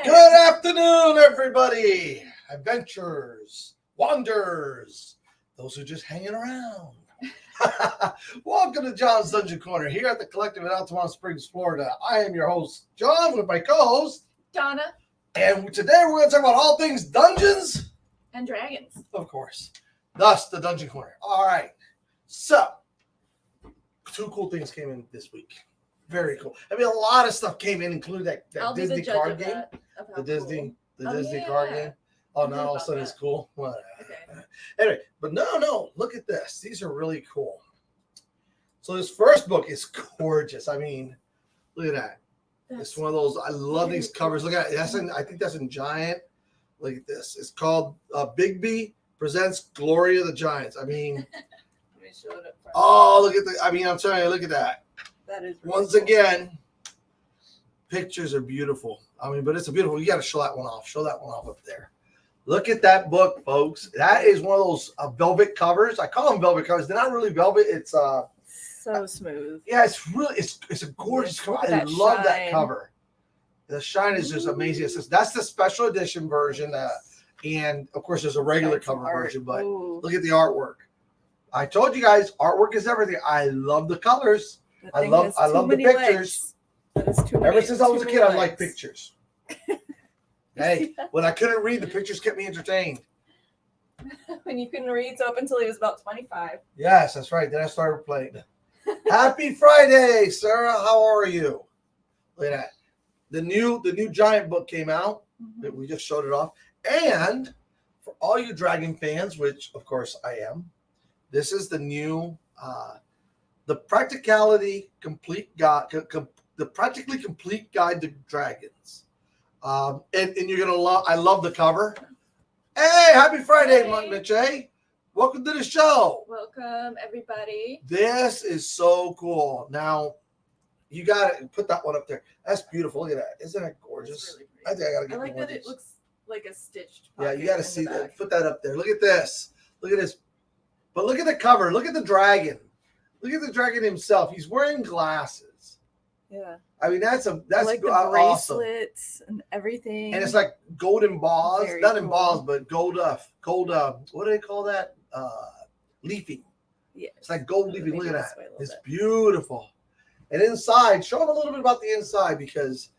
Good afternoon, everybody. Adventurers, wanderers, those who are just hanging around. Welcome to John's Dungeon Corner here at the Collective in Altamont Springs, Florida. I am your host, John, with my co-host, Donna. And today we're going to talk about all things Dungeons and Dragons. Of course. Thus, the Dungeon Corner. All right. So, two cool things came in this week. Very cool. I mean, a lot of stuff came in, including that Disney card game. The Disney card game. Oh, now all of a sudden it's cool. Whatever. Okay. Anyway, but no. Look at this. These are really cool. So this first book is gorgeous. I mean, look at that. It's one of those. I love these covers. Look at it. I think that's in Giant. Look at this. It's called Bigby Presents Glory of the Giants. I mean, let me show it up front. Oh, look at the. I mean, I'm telling you, look at that. That is really Once again, pictures are beautiful. I mean, but it's a beautiful. You got to show that one off. Show that one off up there. Look at that book, folks. That is one of those velvet covers. I call them velvet covers. They're not really velvet. It's so smooth. Yeah, it's really it's a gorgeous cover. I love that cover. The shine is just amazing. That's the special edition version, and of course there's a regular cover version. But look at the artwork. I told you guys, artwork is everything. I love the colors. I love the pictures. Ever since I was a kid, I like pictures. Hey, when I couldn't read, the pictures kept me entertained. When you couldn't read, so up until he was about 25. Yes, that's right. Then I started playing. Happy Friday, Sarah. How are you? Look at that. The new Giant book came out. Mm-hmm. We just showed it off. And for all you Dragon fans, which of course I am, this is the new the Practically Complete Guide to Dragons. And you're gonna love. I love the cover. Hey, happy Friday, Mitch. Welcome to the show. Welcome, everybody. This is so cool. Now, you got to put that one up there. That's beautiful. Look at that. Isn't that gorgeous? Really I think I got to get I like that it looks like a stitched pocket. Yeah, you got to see that. Put that up there. Look at this. Look at this. But look at the cover. Look at the dragon. Look at the dragon himself. He's wearing glasses. Yeah. I mean, that's like the bracelets and everything. And it's like golden balls. Not in balls, but gold, what do they call that? Leafing. Yeah. It's like gold leafing. Look at that. It's beautiful. And inside, show them a little bit about the inside because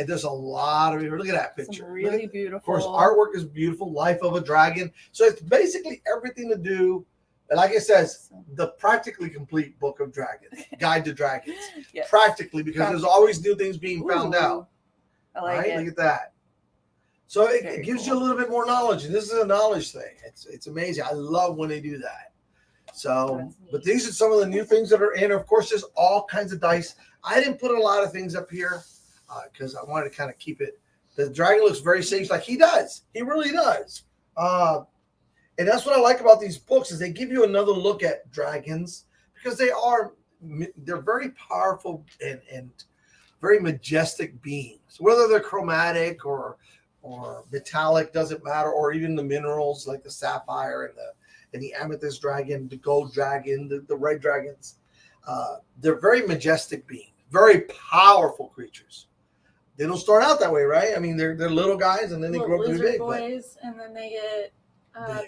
there's a lot of. Look at that picture. Some really beautiful. Of course, artwork is beautiful. Life of a Dragon. So it's basically everything to do. And like it says, the Practically Complete Book of Dragons, Guide to Dragons. Yes. Practically, because there's always new things being found out. I like it. Look at that. So it gives you a little bit more knowledge, and this is a knowledge thing. It's amazing. I love when they do that. So, but these are some of the new things that are in. Of course, there's all kinds of dice. I didn't put a lot of things up here because I wanted to kind of keep it. The dragon looks very sage, like he does. He really does. And that's what I like about these books is they give you another look at dragons because they're very powerful and very majestic beings. Whether they're chromatic or metallic, doesn't matter, or even the minerals like the sapphire and the amethyst dragon, the gold dragon, the red dragons. They're very majestic beings, very powerful creatures. They don't start out that way, right? I mean, they're little guys and then they grow up to be big. Boys, and then they get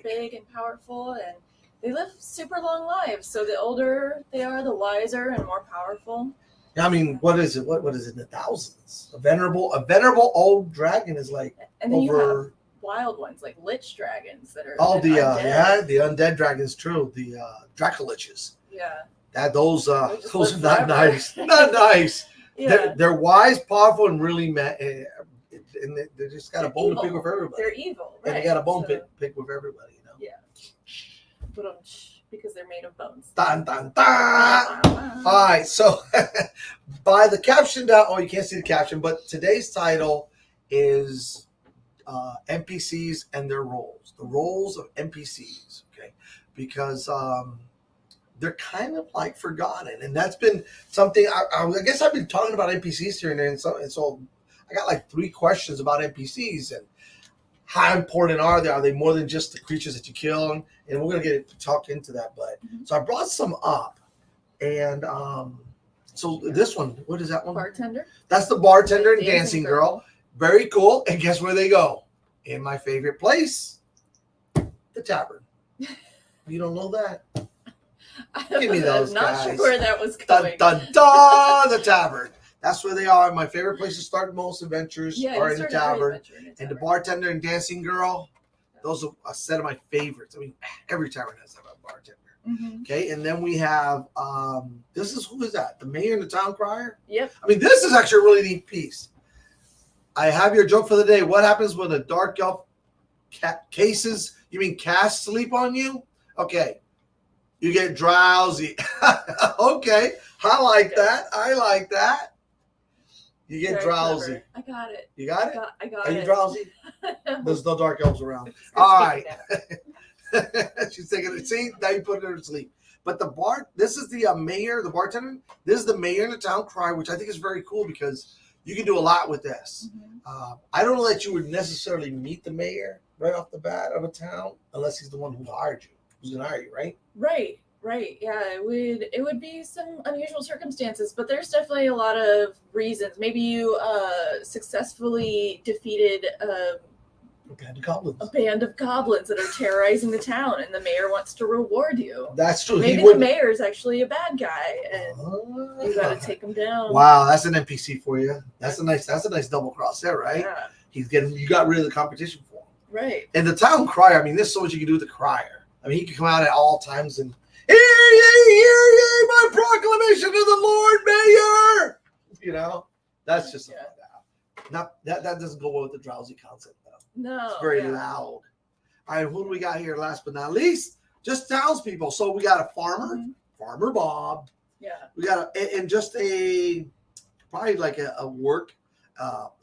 big and powerful, and they live super long lives. So the older they are, the wiser and more powerful. I mean, what is it? What is it in the thousands? A venerable old dragon is like and then you have wild ones like lich dragons that are undead. The undead dragons, true. The Dracoliches. Yeah. Those are not nice. Not nice. Yeah. They're wise, powerful, and really and they just got a bone to pick with everybody. They're evil, right? And they got a bone pick with everybody, you know. Yeah. Because they're made of bones. Dun, dun, dun. All right, so by the caption down, you can't see the caption, but today's title is NPCs and their roles. The roles of NPCs, okay? Because they're kind of like forgotten, and that's been something. I guess I've been talking about NPCs here and there, and so I got like 3 questions about NPCs and how important are they? Are they more than just the creatures that you kill? And we're gonna get to talk into that. But so I brought some up, and so this one, what is that one? Bartender. That's the bartender and dancing girl. Very cool. And guess where they go? In my favorite place, the tavern. You don't know that? Give me those I'm not guys. sure where that was Dun, going. dun, dun, the tavern. That's where they are. My favorite place to start most adventures are in the tavern. And the bartender and dancing girl, those are a set of my favorites. I mean, every tavern has a bartender. Mm-hmm. Okay, and then we have who is that? The mayor and the town crier? Yep. I mean, this is actually a really neat piece. I have your joke for the day. What happens when a dark elf cast sleep on you? Okay. You get drowsy. Okay. I like that. You get Very drowsy. clever. I got it. You got it? I got Are it. you drowsy? There's no dark elves around. It's All good right. She's taking it. See, now you put her to sleep. But this is the mayor, the bartender. This is the mayor and the town crier, which I think is very cool because you can do a lot with this. Mm-hmm. I don't know that you would necessarily meet the mayor right off the bat of a town unless he's the one who hired you, who's going to hire you, right? Right. Yeah, it would be some unusual circumstances, but there's definitely a lot of reasons. Maybe you successfully defeated A band of goblins. a band of goblins that are terrorizing the town, and the mayor wants to reward you. That's true. Maybe the mayor is actually a bad guy, and you got to take him down. Wow, that's an NPC for you. That's a nice double cross there, right? Yeah, You got rid of the competition for him. right. And the town crier, I mean, there's so much you can do with the crier. I mean, he can come out at all times and hear ye, my proclamation to the Lord Mayor. You know, that's just that doesn't go well with the drowsy concept though. No, It's very loud. All right, who do we got here? Last but not least, just townspeople. So we got a farmer, Mhm. Farmer Bob. Yeah. We got probably like a workshop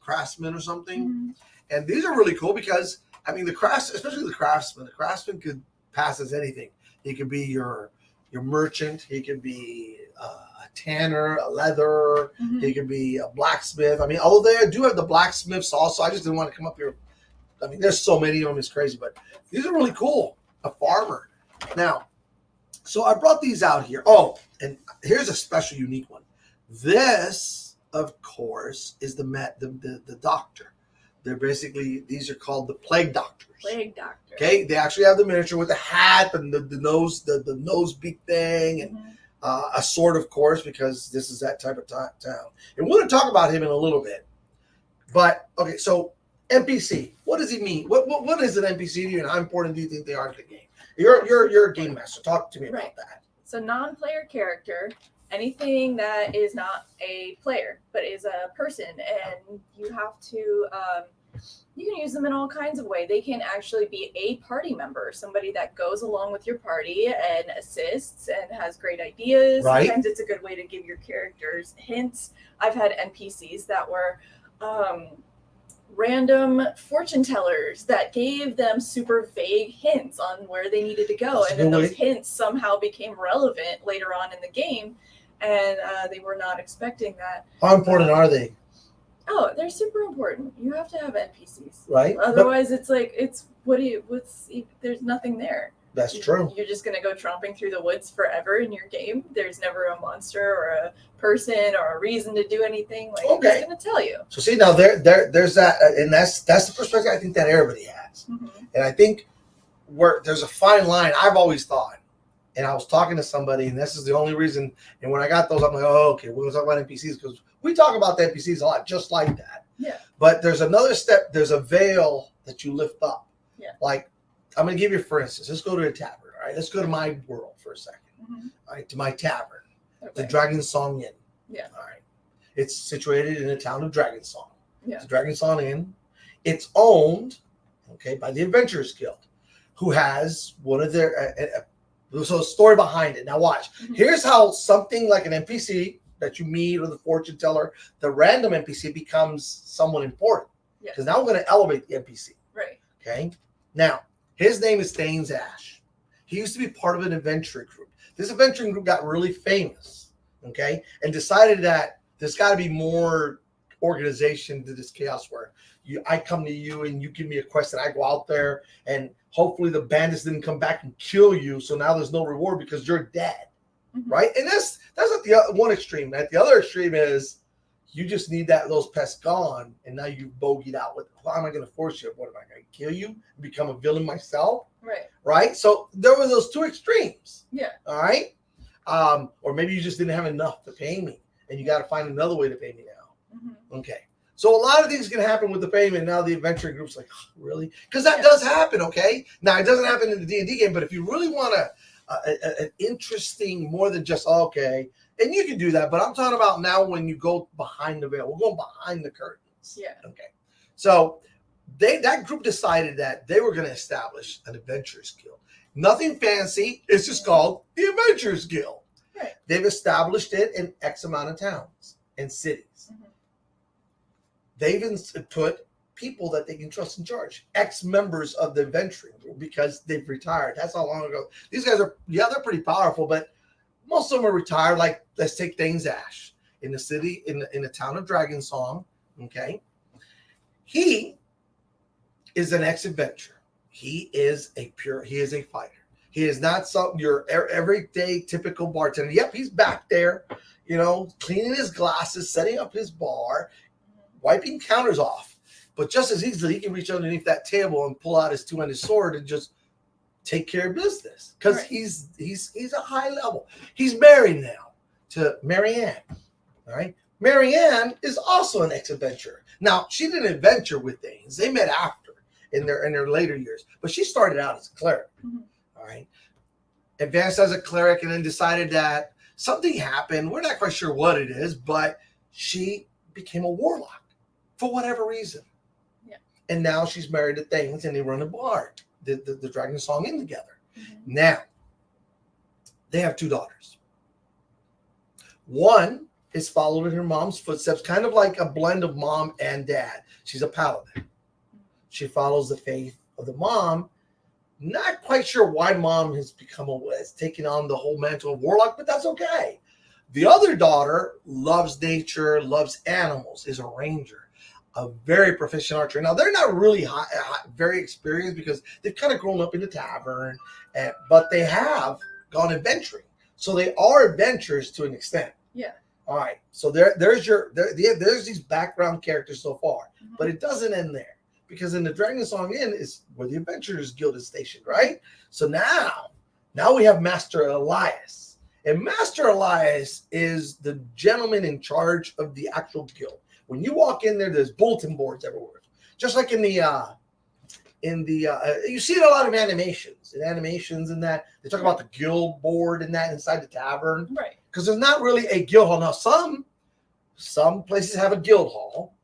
craftsman or something. Mhm. And these are really cool because I mean especially the craftsman could pass as anything. He could be your merchant. He could be a tanner, a leather. Mhm. He could be a blacksmith. I mean, although they do have the blacksmiths also, I just didn't want to come up here. I mean, there's so many of them, it's crazy, but these are really cool. A farmer. Now, so I brought these out here. Oh, and here's a special, unique one. This, of course, is the doctor. These are called the plague doctors. Plague doctor. Okay, they actually have the miniature with the hat and the nose, the nose beak thing, and Mhm. a sword, of course, because this is that type of town. And we're going to talk about him in a little bit. But okay, so NPC, what does he mean? What is an NPC to you, and how important do you think they are to the game? You're a game master. Talk to me about that. So non-player character, anything that is not a player but is a person, and you have to you can use them in all kinds of ways. They can actually be a party member, somebody that goes along with your party and assists and has great ideas. Right. Sometimes it's a good way to give your characters hints. I've had NPCs that were random fortune tellers that gave them super vague hints on where they needed to go. That's a And then good those way. hints somehow became relevant later on in the game. And they were not expecting that. How important are they? Oh, they're super important. You have to have NPCs. Right. But Otherwise, there's nothing there. that's true. You're just going to go tromping through the woods forever in your game. There's never a monster or a person or a reason to do anything. Like, Okay. it's going to tell you. So see now there's that, and that's the perspective I think that everybody has. Mhm. And I think where there's a fine line, I've always thought, and I was talking to somebody, and this is the only reason. And when I got those, I'm like, oh, okay, we're gonna talk about NPCs because we talk about the NPCs a lot, just like that. Yeah. But there's another step. There's a veil that you lift up. Yeah. Like I'm gonna give you, for instance, let's go to a tavern. All right, let's go to my world for a second. Mhm. All right, to my tavern, the Okay. Dragon Song Inn. Yeah. All right. It's situated in the town of Dragon Song. Yeah. It's Dragon Song Inn. It's owned, okay, by the Adventurers Guild, who has one of their. So, story behind it. Now, watch. Mhm. Here's how something like an NPC that you meet, or the fortune teller, the random NPC becomes someone important. Yeah. Because now we're going to elevate the NPC. Right. Okay. Now, his name is Thane's Ash. He used to be part of an adventuring group. This adventuring group got really famous, okay, and decided that there's got to be more organization to this chaos where I come to you and you give me a quest and I go out there and hopefully the bandits didn't come back and kill you. So now there's no reward because you're dead, Mhm. right? And that's at the one extreme. At the other extreme is You just need those pests gone, and now you bogeyed out with, how am I going to force you? What am I going to kill you and become a villain myself? Right? So there were those two extremes. Yeah. All right? Or maybe you just didn't have enough to pay me, and you got to find another way to pay me now. Mm-hmm. Okay. So a lot of things can happen with the payment. Now the adventuring group's like, oh, really? Because that does happen, okay? Now, it doesn't happen in the D&D game, but if you really want an interesting, more than just, okay, and you can do that, but I'm talking about now when you go behind the veil. We're going behind the curtains. Yeah. Okay. So that group decided that they were going to establish an adventurers guild. Nothing fancy. It's just called the Adventurers Guild. Right. They've established it in X amount of towns and cities. Mm-hmm. They've even put people that they can trust in charge, ex-members of the adventuring group, because they've retired. That's how long ago. These guys are, they're pretty powerful, but most of them are retired. Like, let's take Dane's Ash in the city, in the town of Dragonsong. Okay. He is an ex-adventurer. He is a fighter. He is not your everyday typical bartender. Yep, he's back there, cleaning his glasses, setting up his bar, wiping counters off. But just as easily, he can reach underneath that table and pull out his two-handed sword and just take care of business, because he's a high level. He's married now to Marianne. All right. Marianne is also an ex-adventurer. Now, she didn't adventure with Danes. They met after in their later years, but she started out as a cleric. Mm-hmm. All right. Advanced as a cleric, and then decided that something happened. We're not quite sure what it is, but she became a warlock for whatever reason. Yeah. And now she's married to Thanes, and they run a bar, the Dragonsong Inn together. Mm-hmm. Now, they have two daughters. One is followed in her mom's footsteps, kind of like a blend of mom and dad. She's a paladin. She follows the faith of the mom. Not quite sure why mom has taken on the whole mantle of warlock, but that's okay. The other daughter loves nature, loves animals, is a ranger, a very proficient archer. Now, they're not really very experienced because they've kind of grown up in the tavern, but they have gone adventuring. So they are adventurers to an extent. Yeah. All right. So there's these background characters so far, Mm-hmm. but it doesn't end there, because in the Dragonsong Inn is where the Adventurers Guild is stationed, right? So now we have Master Elias. And Master Elias is the gentleman in charge of the actual guild. When you walk in there, there's bulletin boards everywhere. Just like in the you see it a lot of animations and that they talk about the guild board and that inside the tavern. Right. Because there's not really a guild hall. Now, some places have a guild hall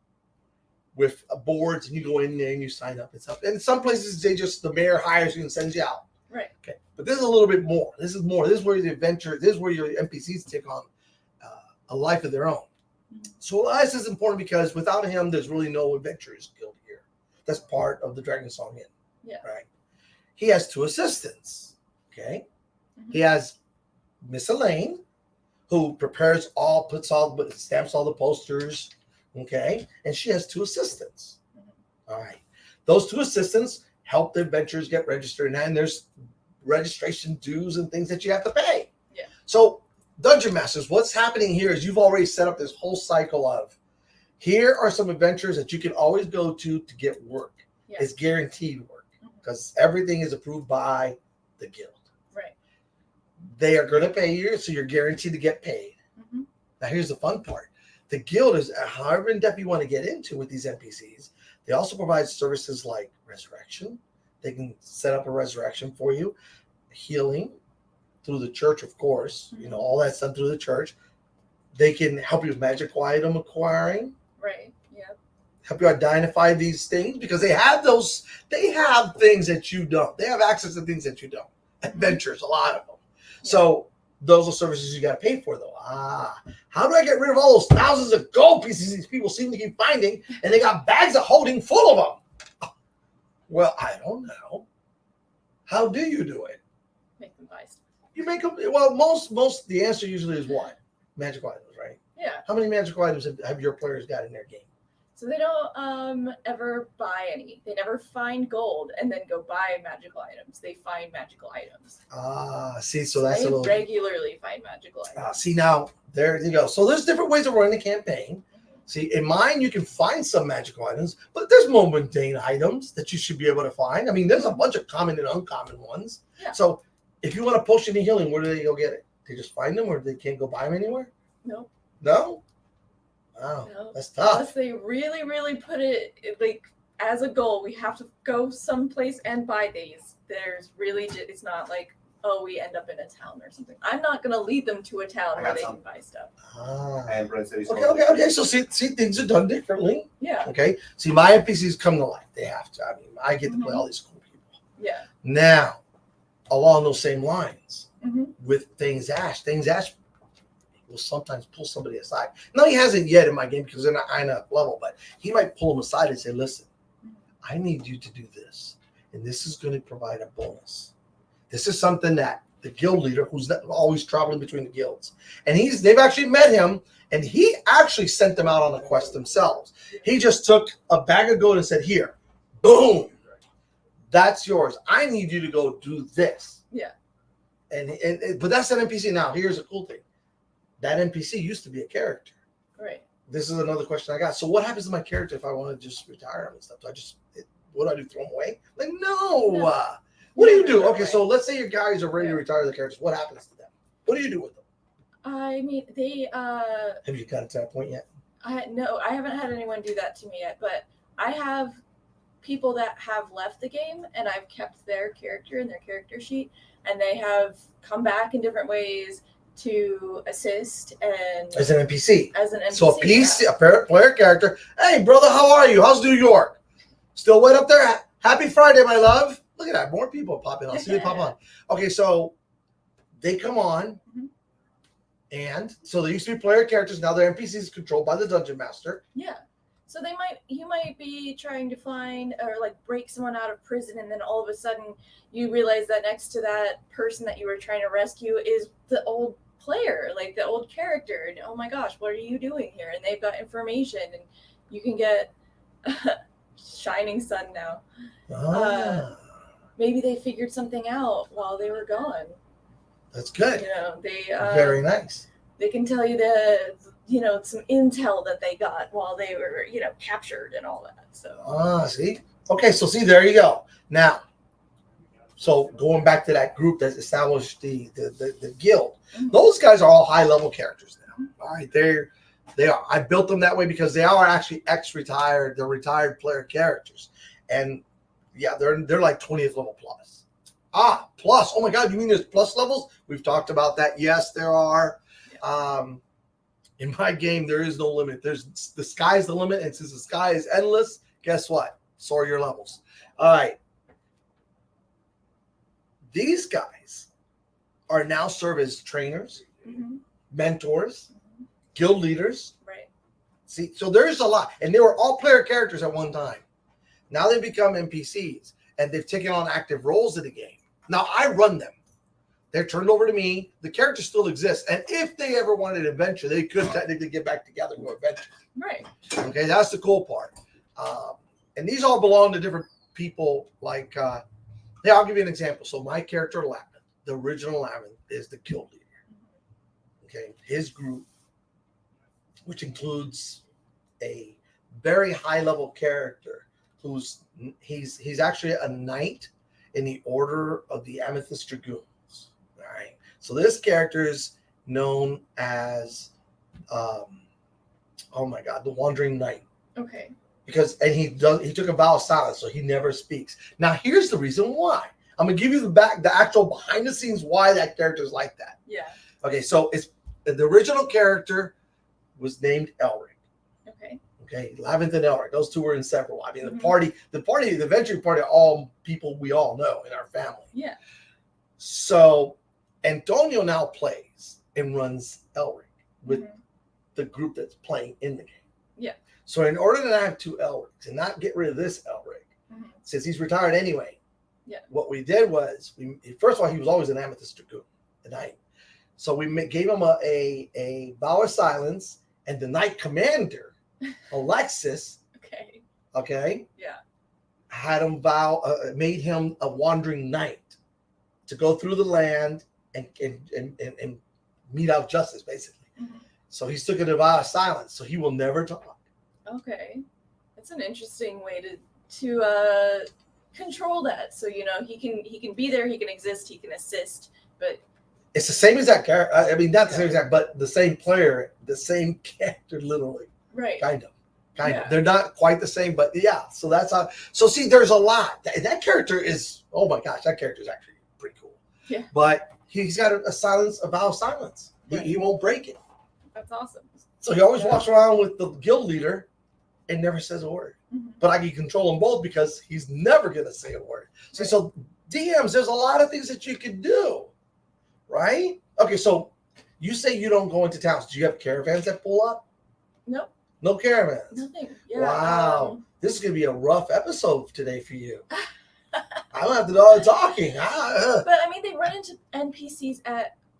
with boards, and you go in there and you sign up and stuff. And some places the mayor hires you and sends you out. Right. Okay. But this is a little bit more. This is more. This is where this is where your NPCs take on a life of their own. Mm-hmm. So Elias is important because without him, there's really no Adventurers Guild here. That's part of the Dragonsong Inn. Yeah. Right. He has two assistants. Okay. Mm-hmm. He has Miss Elaine, who stamps all the posters. Okay. And she has two assistants. Mm-hmm. All right. Those two assistants help the adventurers get registered. And there's registration dues and things that you have to pay. Yeah. So, Dungeon Masters, what's happening here is you've already set up this whole cycle of, here are some adventures that you can always go to get work. Yeah. It's guaranteed work because everything is approved by the guild. Right. They are going to pay you, so you're guaranteed to get paid. Mm-hmm. Now, here's the fun part. The guild is, however in depth you want to get into with these NPCs, they also provide services like resurrection. They can set up a resurrection for you, healing through the church, of course. Mm-hmm. All that's done through the church. They can help you with magical item acquiring. Right. Yeah. Help you identify these things because they have things that you don't. They have access to things that you don't. Adventures, a lot of them. Yeah. So those are services you got to pay for, though. How do I get rid of all those thousands of gold pieces these people seem to keep finding, and they got bags of holding full of them? Well, I don't know. How do you do it? Make them buy stuff. You make them. Well, most the answer usually is what? Magical items, right? Yeah. How many magical items have your players got in their game? So they don't ever buy any. They never find gold and then go buy magical items. They find magical items. See, so that's they a little. regularly find magical items. See, now there you go. So there's different ways of running a campaign. See, in mine, you can find some magical items, but there's more mundane items that you should be able to find. I mean, there's a bunch of common and uncommon ones. Yeah. So if you want a potion of healing, where do they go get it? They just find them, or they can't go buy them anywhere? Nope. No? Wow, No. that's tough. Unless they really, really put it like as a goal, we have to go someplace and buy these. There's really, it's not like, oh, we end up in a town or something. I'm not gonna lead them to a town where they can buy stuff. And Red City's Okay. So see, things are done differently. Yeah. Okay. See, my NPCs come to life. They have to. I mean, I get to play all these cool people. Yeah. Now, along those same lines, Mm-hmm. with Things Ash will sometimes pull somebody aside. No, he hasn't yet in my game because they're not high enough level, but he might pull them aside and say, listen, I need you to do this. And this is going to provide a bonus. This is something that the guild leader, who's always traveling between the guilds, and they've actually met him, and he actually sent them out on a quest themselves. He just took a bag of gold and said, here, boom, that's yours. I need you to go do this. Yeah. But that's an NPC. Now, here's a cool thing. That NPC used to be a character. Right. This is another question I got. So what happens to my character if I want to just retire him and stuff? What do I do? Throw them away? Like, no. What do you do? Okay, so let's say your guys are ready to retire the characters. What happens to them? What do you do with them? I mean, they Have you gotten to that point yet? No, I haven't had anyone do that to me yet, but I have people that have left the game and I've kept their character and their character sheet, and they have come back in different ways to assist and As an NPC. as an NPC. So a PC, a player character. Hey, brother, how are you? How's New York? Still wet up there? Happy Friday, my love. Look at that. More people popping on. See they pop on. Okay, so they come on. Mhm. And so they used to be player characters. Now they're NPCs controlled by the dungeon master. Yeah. So you might be trying to find or like break someone out of prison, and then all of a sudden you realize that next to that person that you were trying to rescue is the old player, like the old character. And oh my gosh, what are you doing here? And they've got information, and you can get Shining Sun now. Maybe they figured something out while they were gone. That's good. You know, they Very nice. They can tell you some intel that they got while they were, captured and all that. So See? Okay, so see, there you go. Now, so going back to that group that established the guild, those guys are all high level characters now. All right, they are. I built them that way because they are actually ex-retired. They're retired player characters, and yeah, they're like 20th level plus. Plus. Oh my God, you mean there's plus levels? We've talked about that. Yes, there are. In my game, there is no limit. The sky's the limit, and since the sky is endless, guess what? So are your levels. All right. These guys are now serve as trainers, mentors, guild leaders. Right. See, so there's a lot, and they were all player characters at one time. Now they become NPCs, and they've taken on active roles in the game. Now I run them. They're turned over to me. The characters still exist, and if they ever wanted an adventure, they could technically get back together and go adventure. Right. Okay, that's the cool part. And these all belong to different people. Like, I'll give you an example. So my character, Lavin, the original Lavin, is the guild leader. Okay, his group, which includes a very high level character he's actually a knight in the Order of the Amethyst Dragoons. All right, so this character is known as the Wandering Knight. Okay. Because he took a vow of silence, so he never speaks. Now here's the reason why. I'm gonna give you the actual behind the scenes why that character is like that. Yeah. Okay, so it's the original character was named Elric. Okay, Lavin and Elric, those two were inseparable. I mean, the adventure party are all people we all know in our family. Yeah. So Antonio now plays and runs Elric with the group that's playing in the game. Yeah. So in order to have two Elrics and not get rid of this Elric, since he's retired anyway, what we did was first of all, he was always an Amethyst Dragoon, the knight. So we gave him a vow of silence, and the knight commander, Alexis, had him made him a wandering knight to go through the land and mete out justice, basically. So he's took a vow of silence, so he will never talk. Okay, that's an interesting way to control that. So he can be there, he can exist, he can assist, but it's the same exact character. I mean, not the same exact, but the same player, the same character, literally. right. Kind of. Yeah. They're not quite the same, but yeah. So that's how. So see, there's a lot. That character is. Oh my gosh, that character is actually pretty cool. Yeah. But he's got a silence, a vow of silence. Right. He won't break it. That's awesome. So he always walks around with the guild leader, and never says a word. Mm-hmm. But I can control them both because he's never gonna say a word. See, Right. so DMs, there's a lot of things that you can do, right? Okay, so you say you don't go into towns. Do you have caravans that pull up? Nope. No caravans. Nothing. Yeah. Wow. This is going to be a rough episode today for you. I don't have to do all the talking. But I mean, they run into NPCs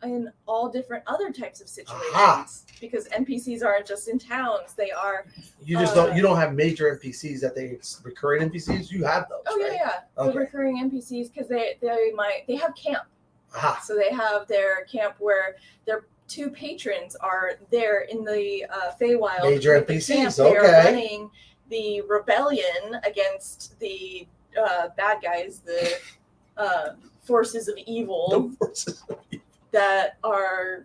in all different other types of situations. Aha. Because NPCs aren't just in towns; they are. You just don't. You don't have major NPCs that recurring NPCs. You have those. Oh right? yeah. Okay. The recurring NPCs because they have camp. Aha. So they have their camp where their two patrons are there in the Feywild. Major with the NPCs, camp. They are okay. running the rebellion against the bad guys, the forces of evil The forces. that are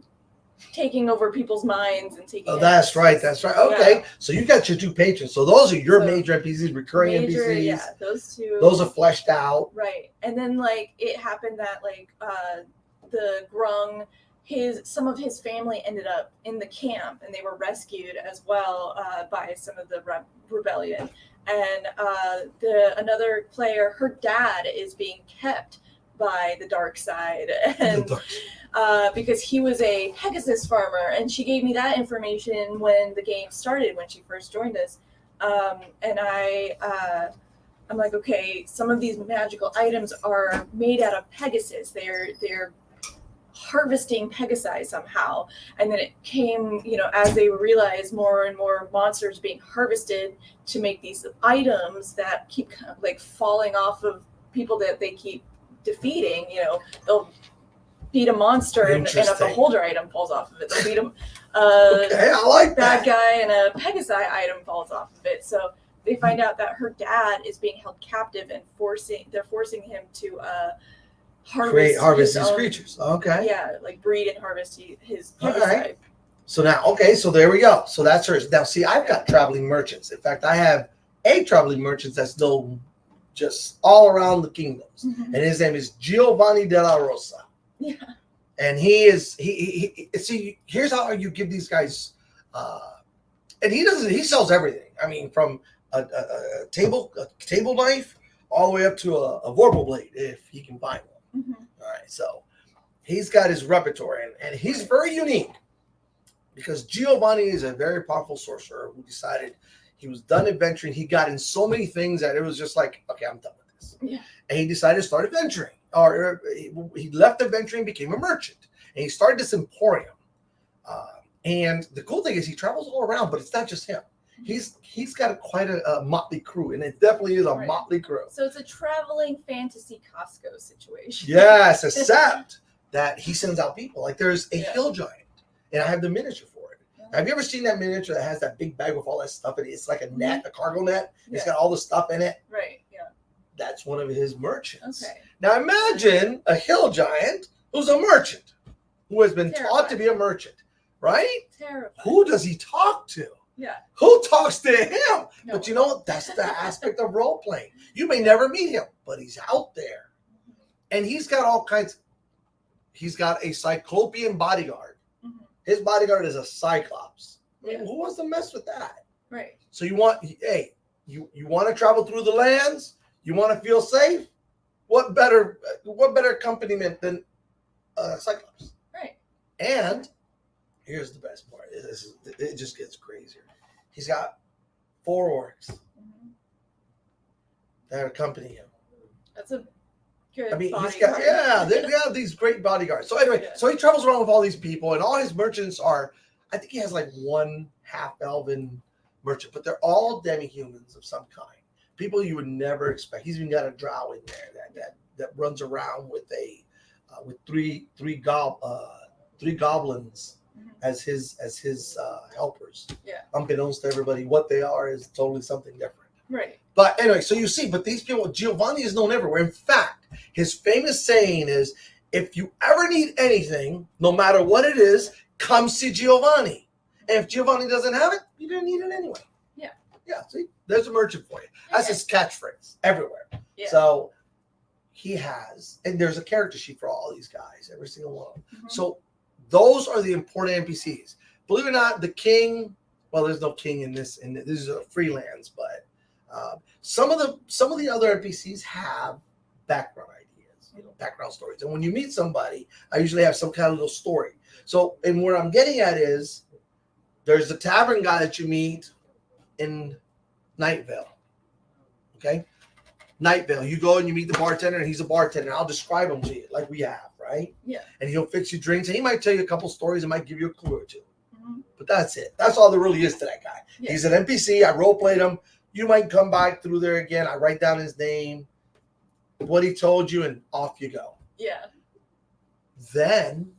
taking over people's minds and taking. Oh, that's right. That's right. Okay. Yeah. So you got your two patrons. So those are your So, major NPCs, recurring NPCs. Yeah, those two. Those are fleshed out. Right. And then like it happened that like the Grung, some of his family ended up in the camp and they were rescued as well by some of the rebellion. And another player, her dad is being kept by the dark side and because he was a Pegasus farmer, and she gave me that information when the game started, when she first joined us. And I'm like, okay, some of these magical items are made out of Pegasus. They're harvesting Pegasi somehow. And then it came, as they realized more and more monsters being harvested to make these items that keep kind of like falling off of people that they keep defeating. They'll beat a monster and a beholder item falls off of it. They'll beat him. Okay, I like bad that. guy and a Pegasi item falls off of it. So they find out that her dad is being held captive and they're forcing him to harvest these creatures. Okay. Yeah, like breed and harvest his Pegasi. All right. So now, okay, so there we go. So that's hers. Now, see, I've got traveling merchants. In fact, I have 8 traveling merchants that's known just all around the kingdoms. Mm-hmm. And his name is Giovanni della Rosa. Yeah. And he see, here's how you give these guys, and he sells everything. I mean, from a table knife all the way up to a vorpal blade, if he can find one. Mm-hmm. All right, so he's got his repertoire, and he's very unique because Giovanni is a very powerful sorcerer who decided he was done adventuring. He got in so many things that it was just like, okay, I'm done with this. Yeah. And he decided to start adventuring. Or he left adventuring, became a merchant, and he started this emporium. And the cool thing is he travels all around, but it's not just him. He's got quite a motley crew, and it definitely is a motley crew. So it's a traveling fantasy Costco situation. Yes, except that he sends out people. Like there's a hill giant, and I have the miniature for it. Yeah. Have you ever seen that miniature that has that big bag with all that stuff in it? It's like a net, a cargo net. Yeah. It's got all the stuff in it. Right. Yeah. That's one of his merchants. Okay. Now imagine a hill giant who's a merchant, who has been taught to be a merchant, right? Terrifying. Who does he talk to? Yeah. Who talks to him? No. But you know what? That's the aspect of role playing. You may never meet him, but he's out there. Mm-hmm. And he's got all kinds. He's got a cyclopean bodyguard. Mm-hmm. His bodyguard is a cyclops. Yeah. Who wants to mess with that? Right. So you want to travel through the lands? You want to feel safe? What better accompaniment than Cyclops? Right. And here's the best part. It just gets crazier. He's got 4 orcs that accompany him. That's a good. I mean, bodyguard. they have these great bodyguards. So anyway, so he travels around with all these people, and all his merchants are. I think he has like 1 half-elven merchant, but they're all demi-humans of some kind. People you would never expect. He's even got a drow in there that runs around with with three goblins as his helpers. Yeah. Unbeknownst to everybody, what they are is totally something different. Right. But anyway, so you see, but these people, Giovanni is known everywhere. In fact, his famous saying is, if you ever need anything, no matter what it is, come see Giovanni. And if Giovanni doesn't have it, you didn't need it anyway. Yeah. Yeah, see, there's a merchant for you. That's his catchphrase everywhere. Yeah. So he has, and there's a character sheet for all these guys, every single one of them. Mhm. So those are the important NPCs. Believe it or not, the king, well, there's no king in this, and this is a freelance, but some of the other NPCs have background ideas, background stories. And when you meet somebody, I usually have some kind of little story. So, and where I'm getting at is, there's the tavern guy that you meet in Night Vale. Okay, Night Vale. You go and you meet the bartender, and he's a bartender. I'll describe him to you like we have, right? Yeah. And he'll fix you drinks, and he might tell you a couple stories, and might give you a clue or two. Mm-hmm. But that's it. That's all there really is to that guy. Yeah. He's an NPC. I role played him. You might come back through there again. I write down his name, what he told you, and off you go. Yeah. Then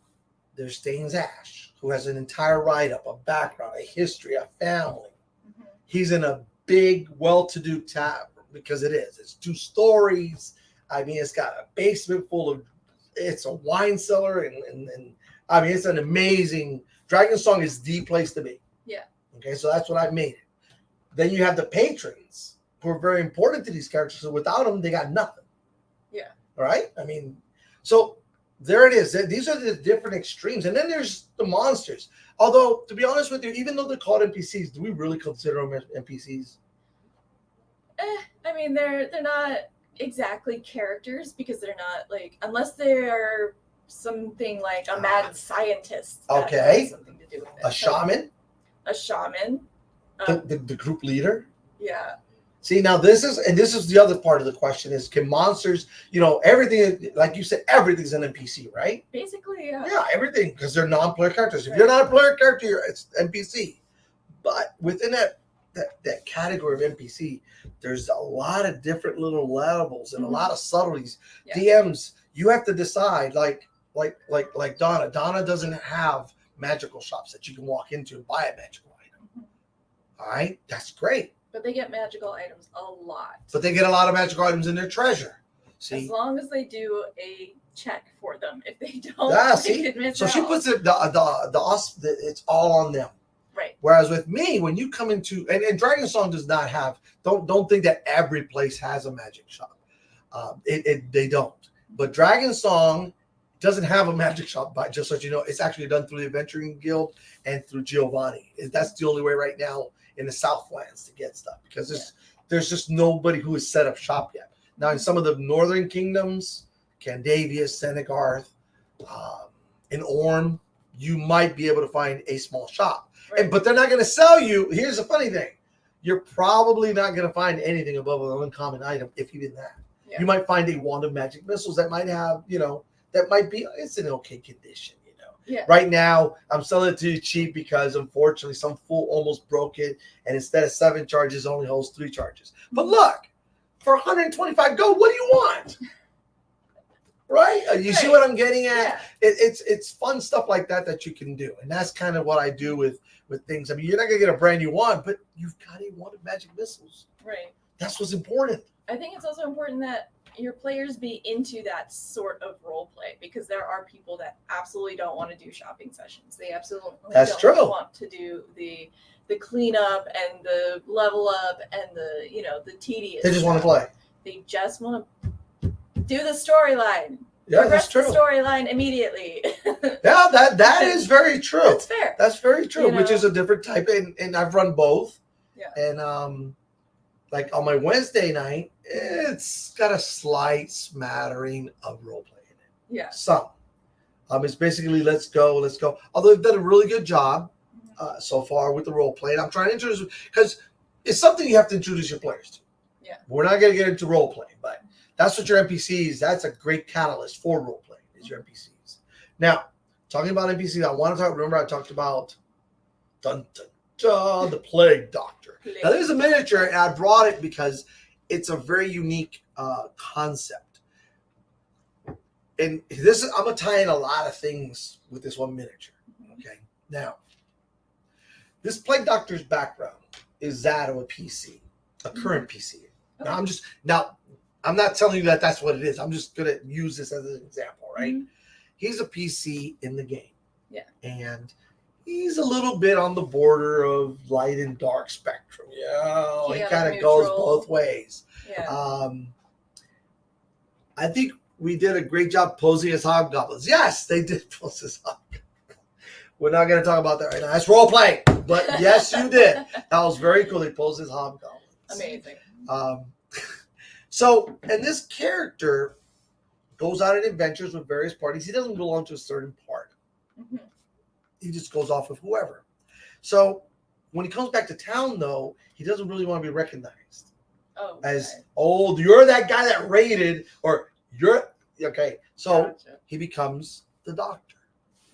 there's Staines Ash, who has an entire write-up, a background, a history, a family. Mm-hmm. He's in a big, well-to-do tavern, because it is. It's 2 stories. I mean, it's got a basement full of, it's a wine cellar, and I mean, it's an amazing, Dragonsong is the place to be. Yeah. Okay, so that's what I made it. Then you have the patrons, who are very important to these characters. So without them, they got nothing. Yeah. All right? I mean, so there it is. These are the different extremes. And then there's the monsters. Although, to be honest with you, even though they're called NPCs, do we really consider them as NPCs? I mean, they're not exactly characters, because they're not like, unless they're something like a mad scientist. That Okay. has something to do with it. A shaman? A shaman. The group leader? Yeah. See, now this is the other part of the question is, can monsters, everything, like you said, everything's an NPC, right? Basically, yeah. Yeah, everything, because they're non-player characters. If you're not a player character, it's NPC. But within that category of NPC, there's a lot of different little levels and a lot of subtleties. Yeah. DMs, you have to decide, like Donna. Donna doesn't have magical shops that you can walk into and buy a magical item. Mm-hmm. All right, that's great. But they get magical items a lot. But they get a lot of magical items in their treasure. See? As long as they do a check for them. If they don't, Yeah, they see? could miss So out. she puts it it's all on them. Right. Whereas with me, when you come into and Dragonsong does not have, don't think that every place has a magic shop. They don't. But Dragonsong doesn't have a magic shop, but just so you know, it's actually done through the Adventuring Guild and through Giovanni. That's the only way right now in the Southlands to get stuff, because there's just nobody who has set up shop yet. Now in some of the northern kingdoms, Candavia, Senegarth, in Orm, you might be able to find a small shop. Right. But they're not going to sell you. Here's the funny thing. You're probably not going to find anything above an uncommon item, if even that. Yeah. You might find a wand of magic missiles that might have, that might be, it's in okay condition, Yeah. Right now, I'm selling it to you cheap because, unfortunately, some fool almost broke it, and instead of 7 charges, only holds 3 charges. But look, for 125 gold, what do you want? Right? You see what I'm getting at? Yeah. It's fun stuff like that you can do, and that's kind of what I do with things. I mean, you're not gonna get a brand new wand, but you've got a wand of magic missiles. Right. That's what's important. I think it's also important that your players be into that sort of role play, because there are people that absolutely don't want to do shopping sessions. They absolutely That's don't true. want to do the cleanup and the level up and the tedious. They just want to stuff. play. They just want to do the storyline. Yeah, that's Progress true. the storyline immediately. Yeah, that is very true. That's fair. That's very true, You which know? is a different type. And I've run both. Yeah. And like on my Wednesday night, it's got a slight smattering of role play in it. Yeah. Some. It's basically let's go. Although they've done a really good job so far with the role play. And I'm trying to introduce, because it's something you have to introduce your players to. Yeah. We're not going to get into role play, but that's what your NPCs, that's a great catalyst for role play, is your NPCs. Now, talking about NPCs, remember I talked about the Plague Doctor. Now, there's a miniature, and I brought it because it's a very unique concept. And I'm going to tie in a lot of things with this one miniature. Okay. Now, this Plague Doctor's background is that of a PC, a current PC. Okay. Now I'm not telling you that that's what it is. I'm just gonna use this as an example, right? Mhm. He's a PC in the game. Yeah. And he's a little bit on the border of light and dark spectrum. Yeah, he Chaotic kind of goes neutral. both ways. Yeah. I think we did a great job posing as hobgoblins. Yes, they did pose as hobgoblins. We're not going to talk about that right now. That's role play. But yes, you did. That was very cool. They posed as hobgoblins. Amazing. So, and this character goes out on adventures with various parties. He doesn't belong to a certain party. Mhm. He just goes off with whoever. So when he comes back to town, though, he doesn't really want to be recognized Oh. as, okay. oh, you're that guy that raided, or you're, okay. So Gotcha. he becomes the doctor.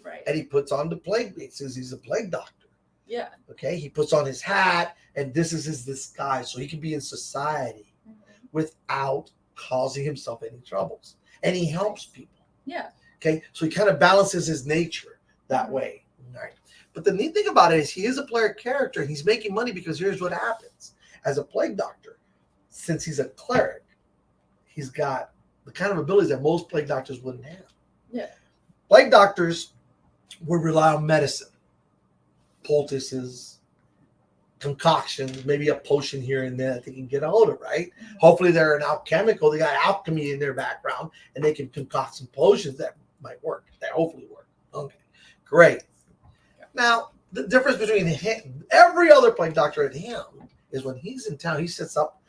Right. And he puts on the plague, it says he's a plague doctor. Yeah. Okay. He puts on his hat, and this is his disguise. So he can be in society Mhm. without causing himself any troubles. And he helps people. Yeah. Okay. So he kind of balances his nature that way. Right. But the neat thing about it is he is a player character, and he's making money because here's what happens. As a plague doctor, since he's a cleric, he's got the kind of abilities that most plague doctors wouldn't have. Yeah. Plague doctors would rely on medicine, poultices, concoctions, maybe a potion here and there that they can get a hold of, right? Mhm. Hopefully they're an alchemical. They got alchemy in their background, and they can concoct some potions that might work, that hopefully work. Okay, great. Now, the difference between him, every other plague doctor and him, is when he's in town, he sets up.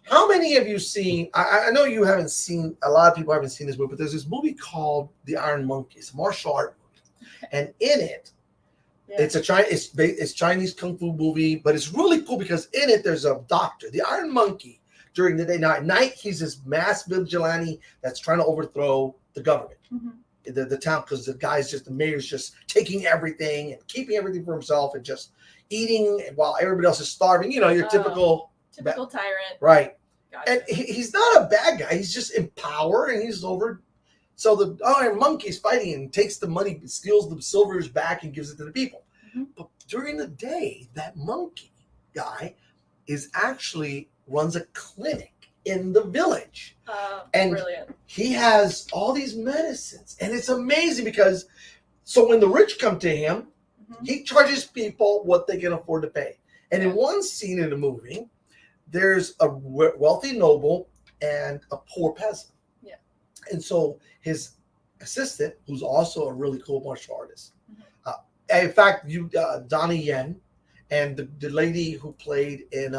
How many of you seen? I know you haven't seen. A lot of people haven't seen this movie, but there's this movie called The Iron Monkey. It's a martial art movie, and in it, Yeah. it's Chinese kung fu movie, but it's really cool because in it there's a doctor, the Iron Monkey. During the day, now at night he's this mass vigilante that's trying to overthrow the government. Mhm. The town, because the mayor's just taking everything and keeping everything for himself and just eating while everybody else is starving. You know, your typical Typical tyrant. right. Gotcha. And he's not a bad guy. He's just in power, and he's over. So the Iron Monkey's fighting and takes the money, steals the silvers back, and gives it to the people. Mhm. But during the day, that monkey guy is actually runs a clinic in the village. And Brilliant. he has all these medicines, and it's amazing because so when the rich come to him, Mhm. he charges people what they can afford to pay. And in Yeah. one scene in the movie, there's a wealthy noble and a poor peasant. Yeah. And so his assistant, who's also a really cool martial artist, Mhm. in fact, Donnie Yen, and the lady who played in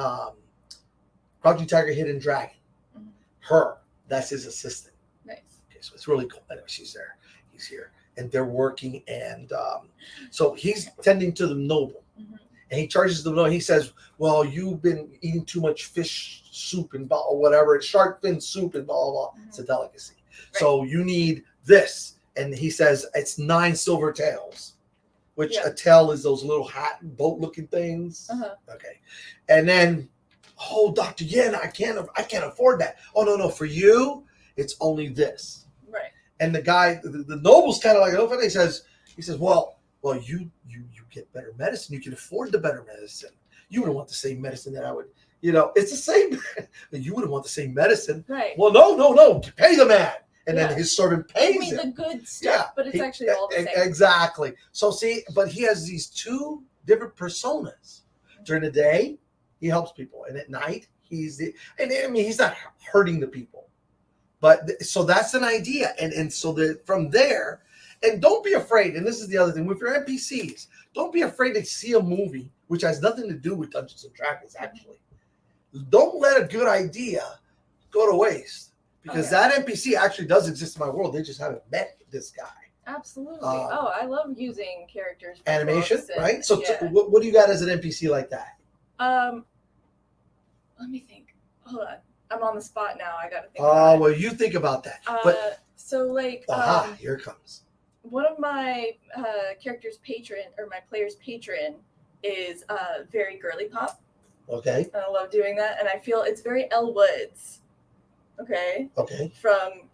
Crouching Tiger, Hidden Dragon, Mhm. that's his assistant. Nice. Okay, so it's really cool. Anyway, she's there, he's here, and they're working, and so he's tending to the noble, Mhm. and he charges the noble. He says, "Well, you've been eating too much fish soup and blah, or whatever, shark fin soup and blah blah blah. Mhm. It's a delicacy. So you need this." And he says it's 9 silver taels, which Yeah. a tail is those little hat boat looking things. Uh-huh. Okay, and then, oh, Dr. Yen, I can't afford that. Oh no, for you, it's only this. Right. And the guy, the noble's kind of like, oh, he says, well, you get better medicine. You can afford the better medicine. You wouldn't want the same medicine that I would. It's the same. You wouldn't want the same medicine. Right. Well, no, pay the man, and Yeah. then his servant Give pays me him. the good stuff, but it's actually all the same. Exactly. So see, but he has these two different personas. During the day, he helps people, and at night, he's not hurting the people, but so that's an idea, and so from there, and don't be afraid. And this is the other thing with your NPCs, don't be afraid to see a movie which has nothing to do with Dungeons and Dragons. Actually, don't let a good idea go to waste, because that NPC actually does exist in my world. They just haven't met this guy. Absolutely. I love using characters from Animation, books and- right? So yeah. what do you got as an NPC like that? Let me think. Hold on. I'm on the spot now. I gotta think. Oh, about well, you think about that. it. But So like here it comes. one of my character's patron, or my player's patron, is very girly pop. Okay. And I love doing that, and I feel it's very Elle Woods. Okay. Okay. From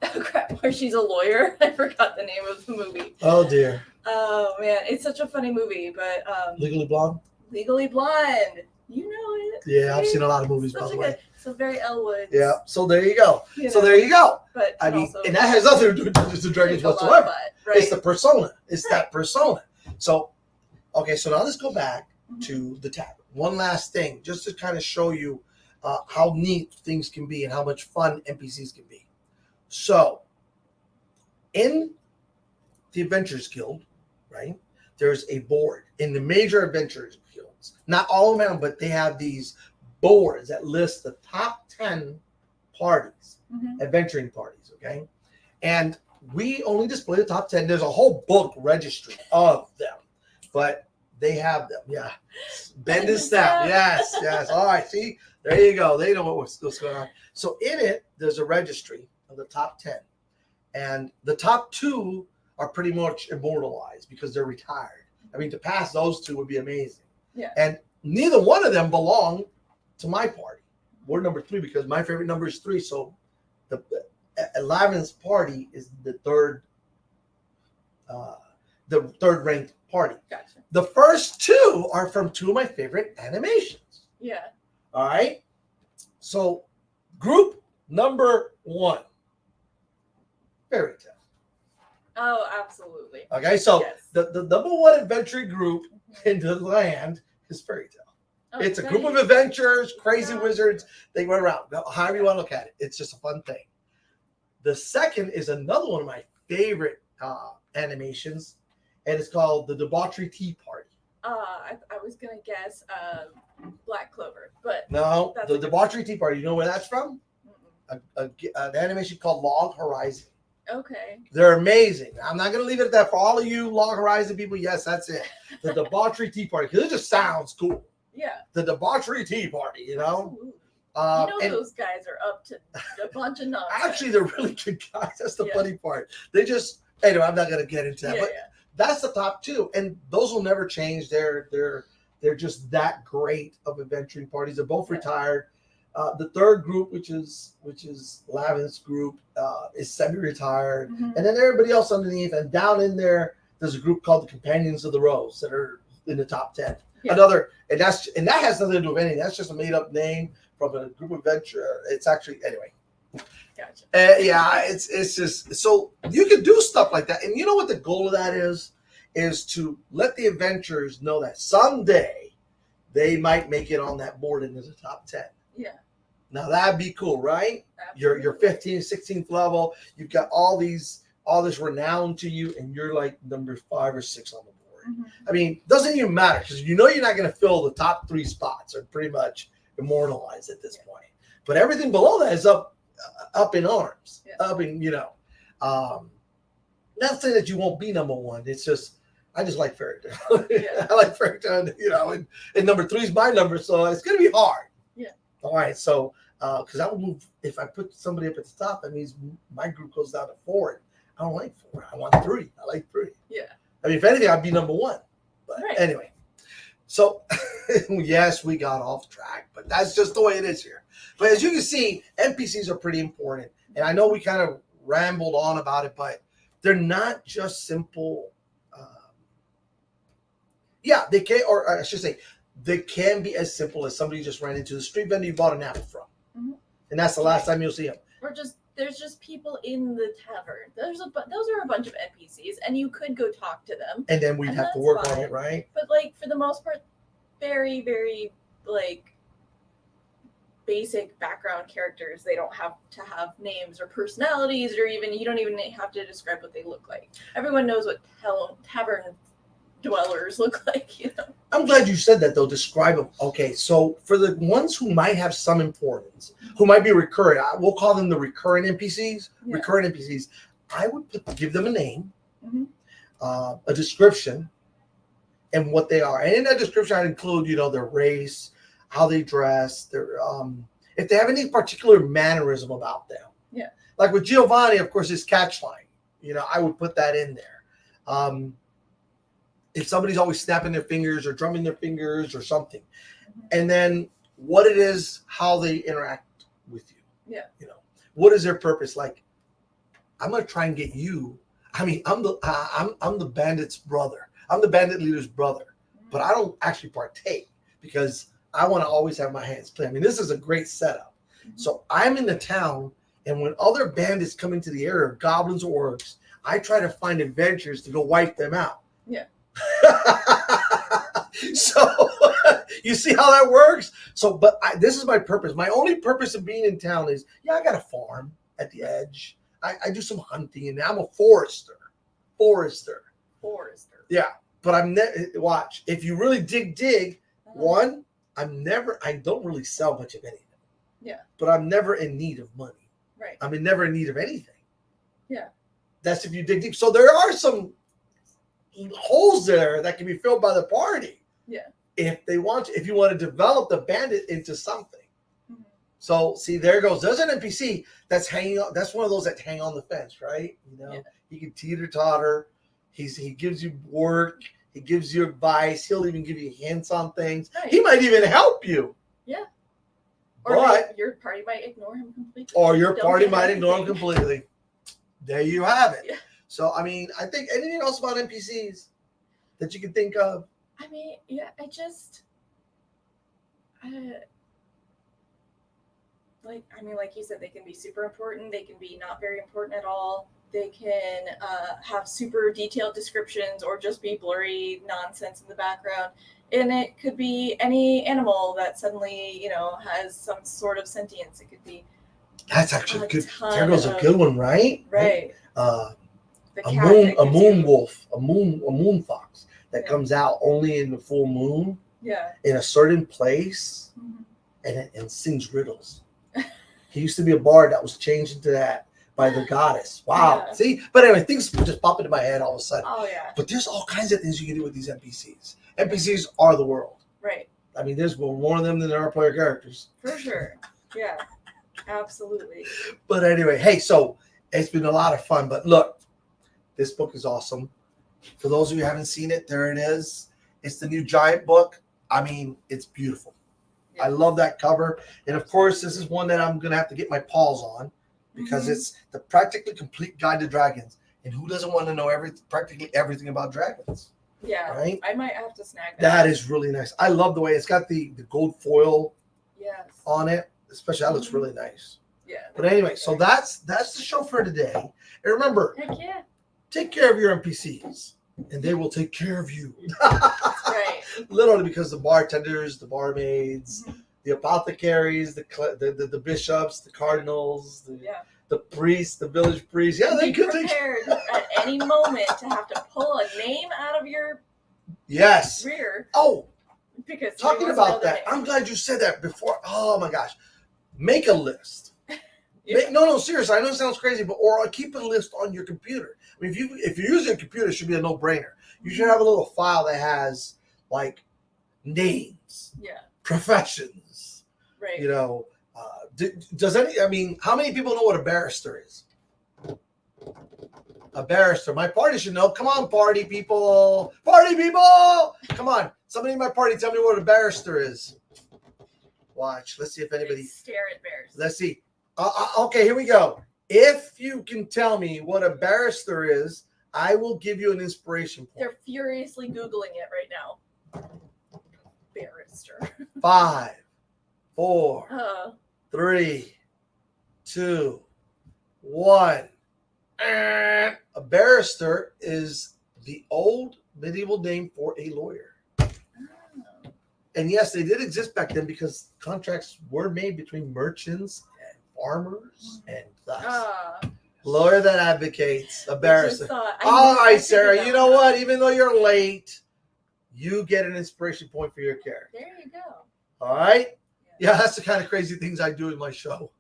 Oh crap! Where she's a lawyer. I forgot the name of the movie. Oh dear. Oh man, it's such a funny movie. But Legally Blonde. Legally Blonde. You know it. Yeah, I've seen a lot of movies, by Such the a way. good. So very Elwood. Yeah. So there you go. You So know, there you go. But I mean, also, and that has nothing to do with Dungeons and Dragons a lot of whatsoever. butt, right? It's the persona. It's Right. that persona. So, okay. So now let's go back Mhm. to the tavern. One last thing, just to kind of show you how neat things can be and how much fun NPCs can be. So, in the Adventurers Guild, right, there's a board in the major Adventurers Guilds. Not all of them, but they have these boards that list the top 10 parties, Mhm. adventuring parties, okay? And we only display the top 10. There's a whole book registry of them, but they have them. Yeah. Bend and snap. Yes, yes. All right. See, there you go. They know what's going on. So in it, there's a registry of the top 10. And the top 2 are pretty much immortalized because they're retired. I mean, to pass those 2 would be amazing. Yeah. And neither one of them belong to my party. We're number 3 because my favorite number is 3. So the Lavin's party is the third ranked party. Gotcha. The first 2 are from 2 of my favorite animations. Yeah. All right. So group number 1, Fairy Tale. Oh, absolutely. Okay. So Yes. the number 1 adventure group in the land is Fairy Tale. Oh, It's a nice. group of adventurers, crazy Yeah. wizards. They go around. However you want to look at it. It's just a fun thing. The second is another one of my favorite animations, and it's called the Debauchery Tea Party. I was gonna guess Black Clover, but No, That's the a good Debauchery Tea Party. You know where that's from? mm-mm. An animation called Log Horizon. Okay. They're amazing. I'm not going to leave it at that for all of you Log Horizon people. Yes, that's it. The Debauchery Tea Party, because it just sounds cool. Yeah. The Debauchery Tea Party, you know? Absolutely. And Those guys are up to a bunch of nonsense. actually, they're really good guys. That's the Yeah. funny part. They just, anyway, I'm not going to get into that. Yeah, But yeah. that's the top 2. And those will never change. They're just that great of adventuring parties. They're both Yeah. retired. The third group, which is Lavin's group, is semi-retired. Mhm. And then everybody else underneath, and down in there's a group called the Companions of the Rose that are in the top 10. Yeah. And that has nothing to do with anything. That's just a made up name from a group of adventure. It's actually anyway. Gotcha. Yeah, it's just so you can do stuff like that. And you know what the goal of that is to let the adventurers know that someday they might make it on that board into the top 10. Yeah. Now that'd be cool, right? You're Absolutely. 15th, 16th level. You've got all this renown to you, and you're like number 5 or 6 on the board. Mhm. I mean, doesn't even matter because you know you're not going to fill the top 3 spots. Are pretty much immortalized at this point. But everything below that is up in arms, Yeah. up in not saying that you won't be number 1. It's just I just like Fairy Tale. Yeah. I like Fairy Tale, and number 3 is my number, so it's going to be hard. Yeah. All right, so because I will move if I put somebody up at the top, that means my group goes down to 4. I don't like 4. I want 3. I like 3. Yeah. I mean, if anything, I'd be number 1. But Right. anyway, so yes, we got off track, but that's just the way it is here. But as you can see, NPCs are pretty important, and I know we kind of rambled on about it, but they're not just simple. Yeah, they can, or I should say, they can be as simple as somebody just ran into the street vendor you bought an apple from, Mhm. and that's the last time you'll see them. Or there's just people in the tavern. Those are a bunch of NPCs, and you could go talk to them. And then we'd And have to that's work on fine. it, right? But like for the most part, very, very like basic background characters. They don't have to have names or personalities, or even you don't even have to describe what they look like. Everyone knows what tavern dwellers look like, you know. I'm glad you said that, though. Describe them. Okay, so for the ones who might have some importance, who might be recurring, we'll call them the recurring NPCs. Yeah. Recurring NPCs. I would give them a name, Mhm. a description, and what they are. And in that description, I'd include, their race, how they dress, their if they have any particular mannerism about them. Yeah. Like with Giovanni, of course, his catchline. I would put that in there. If somebody's always snapping their fingers or drumming their fingers or something. Mhm. And then what it is, how they interact with you. Yeah. What is their purpose? Like, I'm going to try and get you. I mean, I'm the bandit's brother. I'm the bandit leader's brother, but I don't actually partake because I want to always have my hands clean. I mean, this is a great setup. So I'm in the town, and when other bandits come into the area, goblins or orcs, I try to find adventures to go wipe them out. Yeah. So you see how that works? So, but this is my purpose. My only purpose of being in town is, I got a farm at the edge. I do some hunting, and I'm a forester. Yeah, but I'm watch. If you really dig, one, I don't really sell much of anything. Yeah. But I'm never in need of money. Right. I'm never in need of anything. Yeah. That's if you dig deep. So there are some holes there that can be filled by the party. Yeah. If you want to develop the bandit into something. Mm-hmm. So see, there goes. There's an NPC that's hanging on. That's one of those that hang on the fence, right? He can teeter-totter. He gives you work. He gives you advice. He'll even give you hints on things. Right. He might even help you. Yeah. Or your party might ignore him completely. Or your party might ignore him completely. There you have it. Yeah. So, I mean, I think anything else about NPCs that you can think of? I mean, yeah, like you said, they can be super important. They can be not very important at all. They can have super detailed descriptions or just be blurry nonsense in the background. And it could be any animal that suddenly, has some sort of sentience. It could be. That's actually good. There goes a good one, right? Right. A moon fox that comes out only in the full moon. Yeah. In a certain place, and sings riddles. He used to be a bard that was changed into that by the goddess. Wow. Yeah. See? But anyway, things just pop into my head all of a sudden. Oh, yeah. But there's all kinds of things you can do with these NPCs. NPCs are the world. Right. I mean, there's more of them than there are player characters. For sure. Yeah. Absolutely. But anyway, hey, so it's been a lot of fun. But look, this book is awesome. For those of you who haven't seen it, there it is. It's the new Giant book. I mean, it's beautiful. I love that cover. And of course, this is one that I'm going to have to get my paws on because it's the Practically Complete Guide to Dragons. And who doesn't want to know practically everything about dragons? Yeah. Right? I might have to snag that. That is really nice. I love the way it's got the gold foil on it. Especially, that looks really nice. Yeah. But anyway, so that's the show for today. And remember, take care of your NPCs. And they will take care of you. Right. Literally, because the bartenders, the barmaids, the apothecaries, the bishops, the cardinals, the priests, the village priests. Yeah, they could take prepared at any moment to have to pull a name out of your rear. Oh, because talking about that, I'm glad you said that before. Oh my gosh, make a list. No, seriously. I know it sounds crazy, or keep a list on your computer. I mean, if you're using a computer, it should be a no-brainer. You should have a little file that has like names, professions. Right. How many people know what a barrister is? A barrister. My party should know. Come on, party people. Party people. Come on. Somebody in my party tell me what a barrister is. Watch. Let's see if anybody. Stare at bears. Let's see. Okay, here we go. If you can tell me what a barrister is, I will give you an inspiration point. They're furiously Googling it right now. Barrister. 5, 4, 3, 2, 1. A barrister is the old medieval name for a lawyer. Oh. And yes, they did exist back then because contracts were made between merchants and farmers and thus. Lawyer that advocates, a barrister. All right, Sarah, you know what? Even though you're late, you get an inspiration point for your character. There you go. All right? Yeah, that's the kind of crazy things I do in my show.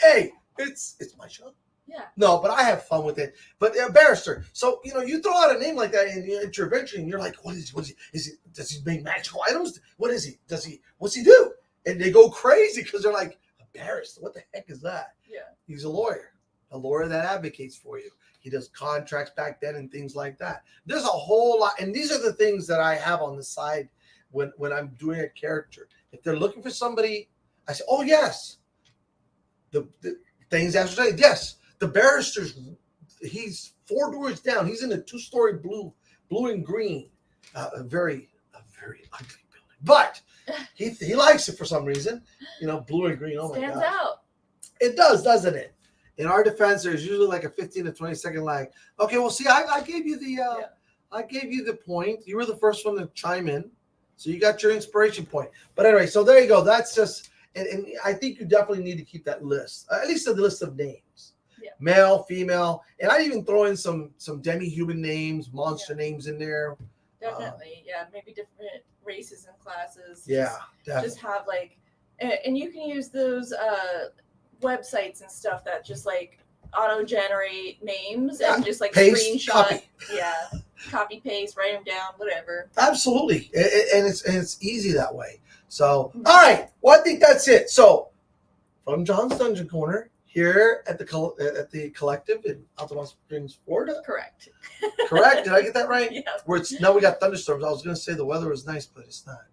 Hey, it's my show. Yeah. No, but I have fun with it. But barrister. So, you throw out a name like that in your adventure, and you're like, what is he? Does he make magical items? What is he? What's he do? And they go crazy because they're like, a barrister? What the heck is that? Yeah. He's a lawyer that advocates for you. He does contracts back then and things like that. There's a whole lot. And these are the things that I have on the side when I'm doing a character. If they're looking for somebody, I say, oh, yes. The things after say, yes. The barrister's, he's 4 doors down. He's in a 2-story blue and green, a very ugly building. But he likes it for some reason. Blue and green. Oh my Stands God. out. It does, doesn't it? In our defense, there's usually like a 15 to 20 second lag. Okay, well, see, I gave you the I gave you the point. You were the first one to chime in, so you got your inspiration point. But anyway, so there you go. That's just, and I think you definitely need to keep that list, at least the list of names, male, female, and I even throw in some demi-human names, monster names in there. Definitely, maybe different races and classes. Yeah, definitely. Just have like, and you can use those websites and stuff that just like auto generate names and just like paste, screenshot, copy. Copy paste, write them down, whatever. Absolutely, and it's easy that way. So, all right, well, I think that's it. So, from John's Dungeon Corner here at the Collective in Altamonte Springs, Florida. Correct. Correct. Did I get that right? Yeah. Now we got thunderstorms. I was going to say the weather was nice, but it's not.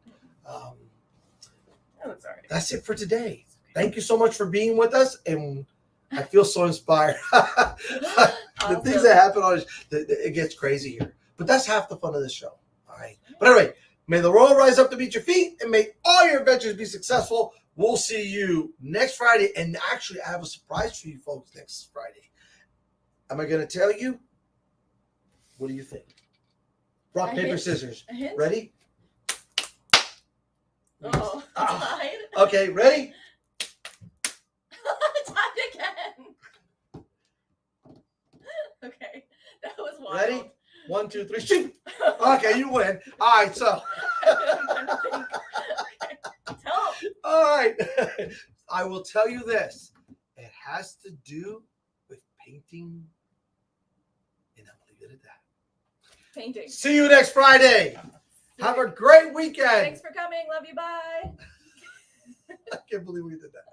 That's all right. That's it for today. Thank you so much for being with us, and I feel so inspired. The things that happen on it gets crazy here, but that's half the fun of this show. All right. But anyway, may the royal rise up to meet your feet, and may all your adventures be successful. We'll see you next Friday, and actually, I have a surprise for you folks next Friday. Am I going to tell you? What do you think? Rock, paper, scissors. A hint? Ready? Oh, tied. Okay, ready? Tied again. Okay, that was wild. Ready? 1, 2, 3, shoot! Okay, you win. All right, so. Okay. Tell 'em. All right. I will tell you this. It has to do with painting, and I'll leave it at that. Painting. See you next Friday. Have a great weekend. Thanks for coming. Love you. Bye. I can't believe we did that.